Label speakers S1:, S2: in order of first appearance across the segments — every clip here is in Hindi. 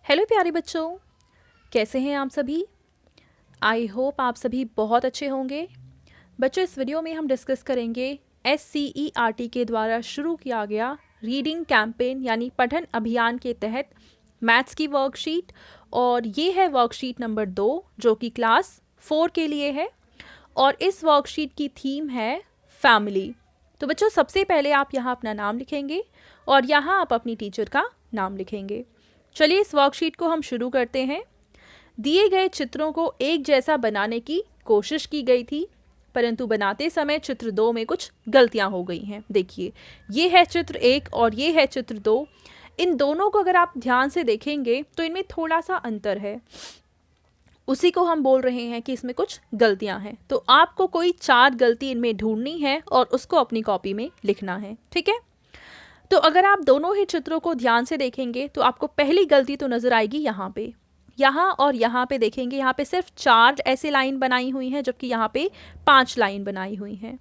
S1: हेलो प्यारे बच्चों, कैसे हैं आप सभी। आई होप आप सभी बहुत अच्छे होंगे। बच्चों, इस वीडियो में हम डिस्कस करेंगे SCERT के द्वारा शुरू किया गया रीडिंग कैंपेन यानी पठन अभियान के तहत मैथ्स की वर्कशीट, और ये है वर्कशीट नंबर 2 जो कि क्लास 4 के लिए है। और इस वर्कशीट की थीम है फैमिली। तो बच्चों, सबसे पहले आप यहाँ अपना नाम लिखेंगे और यहाँ आप अपनी टीचर का नाम लिखेंगे। चलिए इस वर्कशीट को हम शुरू करते हैं। दिए गए चित्रों को एक जैसा बनाने की कोशिश की गई थी, परंतु बनाते समय चित्र 2 में कुछ गलतियां हो गई हैं। देखिए, ये है चित्र 1 और ये है चित्र 2। इन दोनों को अगर आप ध्यान से देखेंगे तो इनमें थोड़ा सा अंतर है, उसी को हम बोल रहे हैं कि इसमें कुछ गलतियां हैं। तो आपको कोई 4 गलती इनमें ढूंढनी है और उसको अपनी कॉपी में लिखना है, ठीक है। तो अगर आप दोनों ही चित्रों को ध्यान से देखेंगे तो आपको पहली गलती तो नज़र आएगी यहाँ पे, यहाँ और यहाँ पे देखेंगे, यहाँ पे सिर्फ 4 ऐसे लाइन बनाई हुई हैं जबकि यहाँ पे 5 लाइन बनाई हुई हैं।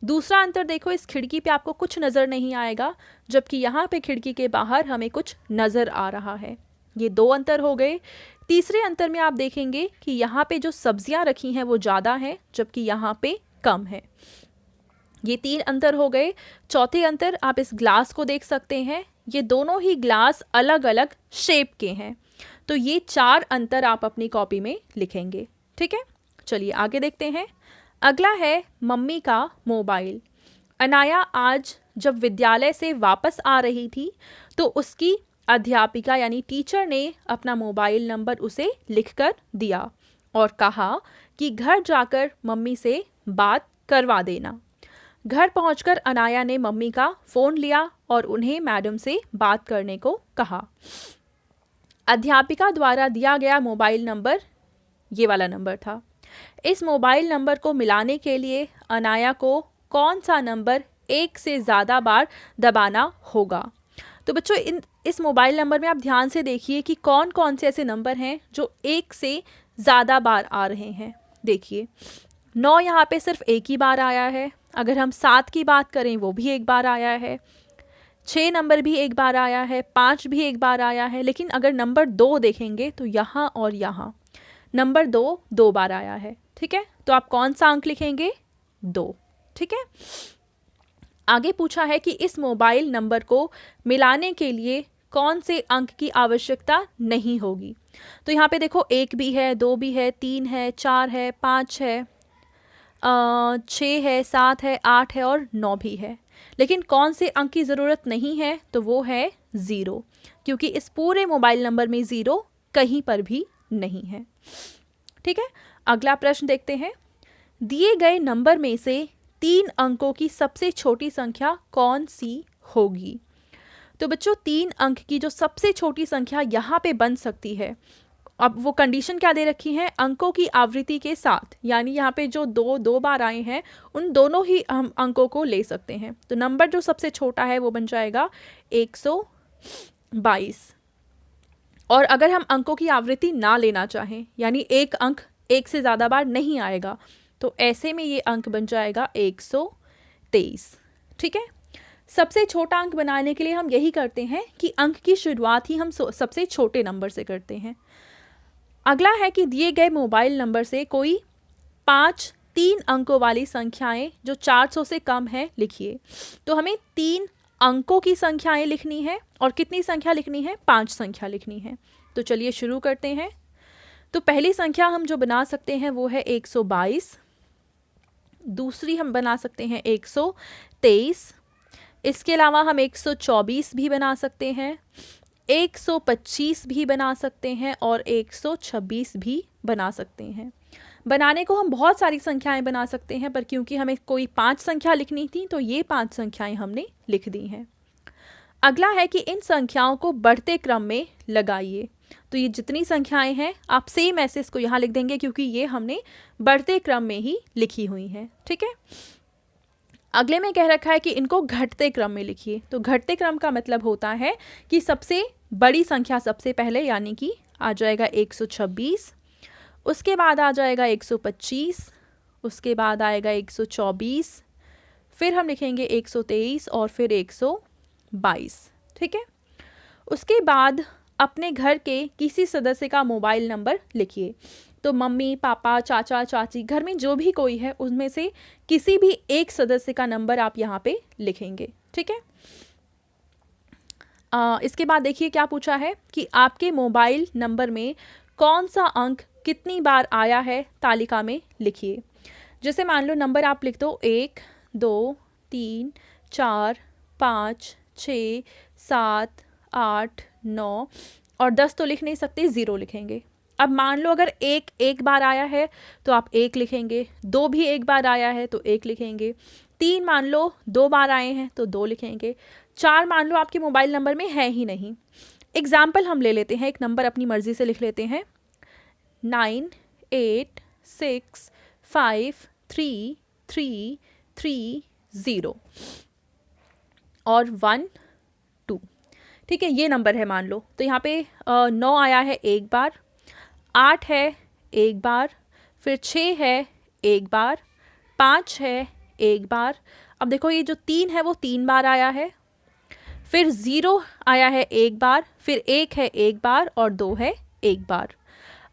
S1: दूसरा अंतर देखो, इस खिड़की पे आपको कुछ नज़र नहीं आएगा जबकि यहाँ पे खिड़की के बाहर हमें कुछ नज़र आ रहा है। ये 2 अंतर हो गए। तीसरे अंतर में आप देखेंगे कि यहाँ पे जो सब्जियाँ रखी हैं वो ज़्यादा हैं जबकि यहाँ पे कम है। ये 3 अंतर हो गए। चौथे अंतर आप इस ग्लास को देख सकते हैं, ये दोनों ही ग्लास अलग अलग शेप के हैं। तो ये 4 अंतर आप अपनी कॉपी में लिखेंगे, ठीक है। चलिए आगे देखते हैं। अगला है मम्मी का मोबाइल। अनाया आज जब विद्यालय से वापस आ रही थी तो उसकी अध्यापिका यानी टीचर ने अपना मोबाइल नंबर उसे लिखकर दिया और कहा कि घर जाकर मम्मी से बात करवा देना। घर पहुंचकर अनाया ने मम्मी का फ़ोन लिया और उन्हें मैडम से बात करने को कहा। अध्यापिका द्वारा दिया गया मोबाइल नंबर ये वाला नंबर था। इस मोबाइल नंबर को मिलाने के लिए अनाया को कौन सा नंबर 1 से ज़्यादा बार दबाना होगा। तो बच्चों, इस मोबाइल नंबर में आप ध्यान से देखिए कि कौन कौन से ऐसे नंबर हैं जो 1 से ज़्यादा बार आ रहे हैं। देखिए, 9 यहाँ पे सिर्फ 1 ही बार आया है। अगर हम 7 की बात करें वो भी 1 बार आया है। 6 नंबर भी 1 बार आया है। 5 भी 1 बार आया है। लेकिन अगर नंबर 2 देखेंगे तो यहाँ और यहाँ नंबर 2 बार आया है, ठीक है। तो आप कौन सा अंक लिखेंगे? 2, ठीक है। आगे पूछा है कि इस मोबाइल नंबर को मिलाने के लिए कौन से अंक की आवश्यकता नहीं होगी। तो यहाँ पे देखो, 1 भी है, 2 भी है, 3 है, 4 है, 5 है, 6 है, 7 है, 8 है और 9 भी है। लेकिन कौन से अंक की ज़रूरत नहीं है? तो वो है 0, क्योंकि इस पूरे मोबाइल नंबर में 0 कहीं पर भी नहीं है, ठीक है। अगला प्रश्न देखते हैं। दिए गए नंबर में से 3 अंकों की सबसे छोटी संख्या कौन सी होगी? तो बच्चों, 3 अंक की जो सबसे छोटी संख्या यहाँ पे बन सकती है, अब वो कंडीशन क्या दे रखी है? अंकों की आवृत्ति के साथ, यानी यहाँ पे जो 2 बार आए हैं उन दोनों ही हम अंकों को ले सकते हैं। तो नंबर जो सबसे छोटा है वो बन जाएगा 122। और अगर हम अंकों की आवृत्ति ना लेना चाहें, यानी एक अंक 1 से ज़्यादा बार नहीं आएगा, तो ऐसे में ये अंक बन जाएगा 123, ठीक है। सबसे छोटा अंक बनाने के लिए हम यही करते हैं कि अंक की शुरुआत ही हम सबसे छोटे नंबर से करते हैं। अगला है कि दिए गए मोबाइल नंबर से कोई 5 3 अंकों वाली संख्याएं जो 400 से कम है लिखिए। तो हमें 3 अंकों की संख्याएं लिखनी है और कितनी संख्या लिखनी है? 5 संख्या लिखनी है। तो चलिए शुरू करते हैं। तो पहली संख्या हम जो बना सकते हैं वो है 122। दूसरी हम बना सकते हैं 123। इसके अलावा हम 124 भी बना सकते हैं, 125 भी बना सकते हैं और 126 भी बना सकते हैं। बनाने को हम बहुत सारी संख्याएं बना सकते हैं, पर क्योंकि हमें कोई 5 संख्या लिखनी थी तो ये 5 संख्याएं हमने लिख दी हैं। अगला है कि इन संख्याओं को बढ़ते क्रम में लगाइए। तो ये जितनी संख्याएं हैं आप सेम ऐसे इसको यहाँ लिख देंगे, क्योंकि ये हमने बढ़ते क्रम में ही लिखी हुई हैं, ठीक है। अगले में कह रखा है कि इनको घटते क्रम में लिखिए। तो घटते क्रम का मतलब होता है कि सबसे बड़ी संख्या सबसे पहले, यानी कि आ जाएगा 126, उसके बाद आ जाएगा 125, उसके बाद आएगा 124, फिर हम लिखेंगे 123 और फिर 122, ठीक है। उसके बाद अपने घर के किसी सदस्य का मोबाइल नंबर लिखिए। तो मम्मी, पापा, चाचा, चाची, घर में जो भी कोई है उसमें से किसी भी एक सदस्य का नंबर आप यहाँ पे लिखेंगे। ठीक है। इसके बाद देखिए क्या पूछा है कि आपके मोबाइल नंबर में कौन सा अंक कितनी बार आया है तालिका में लिखिए। जैसे मान लो नंबर आप लिख दो 1, 2, 3, 4, 5, 6, 7, 8, 9 और 10 तो लिख नहीं सकते, 0 लिखेंगे। अब मान लो अगर एक बार आया है तो आप 1 लिखेंगे, 2 भी एक बार आया है तो 1 लिखेंगे, 3 मान लो 2 बार आए हैं तो 2 लिखेंगे, 4 मान लो आपके मोबाइल नंबर में है ही नहीं। एग्जाम्पल हम ले लेते हैं, एक नंबर अपनी मर्जी से लिख लेते हैं 9, 8, 6, 5, 3, 3, 3, 0 और 1, 2। ठीक है, ये नंबर है मान लो। तो यहाँ पे 9 आया है एक बार, 8 है एक बार, फिर 6 है एक बार, 5 है एक बार। अब देखो ये जो 3 है वो 3 बार आया है, फिर 0 आया है एक बार, फिर 1 है एक बार और 2 है एक बार।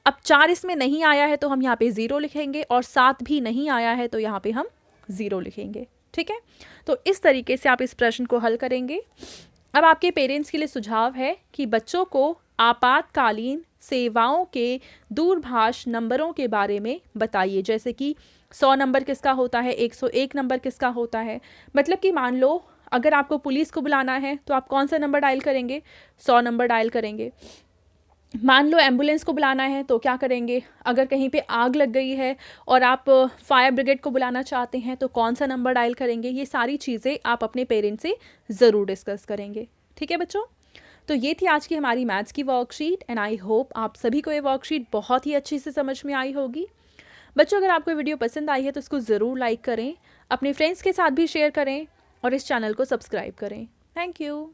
S1: अब 4 इसमें नहीं आया है तो हम यहाँ पे 0 लिखेंगे और 7 भी नहीं आया है तो यहाँ पे हम 0 लिखेंगे। ठीक है, तो इस तरीके से आप इस प्रश्न को हल करेंगे। अब आपके पेरेंट्स के लिए सुझाव है कि बच्चों को आपातकालीन सेवाओं के दूरभाष नंबरों के बारे में बताइए, जैसे कि 100 नंबर किसका होता है, 101 नंबर किसका होता है। मतलब कि मान लो अगर आपको पुलिस को बुलाना है तो आप कौन सा नंबर डायल करेंगे, 100 नंबर डायल करेंगे। मान लो एम्बुलेंस को बुलाना है तो क्या करेंगे, अगर कहीं पे आग लग गई है और आप फायर ब्रिगेड को बुलाना चाहते हैं तो कौन सा नंबर डायल करेंगे। ये सारी चीज़ें आप अपने पेरेंट्स से ज़रूर डिस्कस करेंगे। ठीक है बच्चों, तो ये थी आज की हमारी मैथ्स की वर्कशीट एंड आई होप आप सभी को ये वर्कशीट बहुत ही अच्छी से समझ में आई होगी। बच्चों अगर आपको वीडियो पसंद आई है तो इसको ज़रूर लाइक करें, अपने फ्रेंड्स के साथ भी शेयर करें और इस चैनल को सब्सक्राइब करें। Thank you.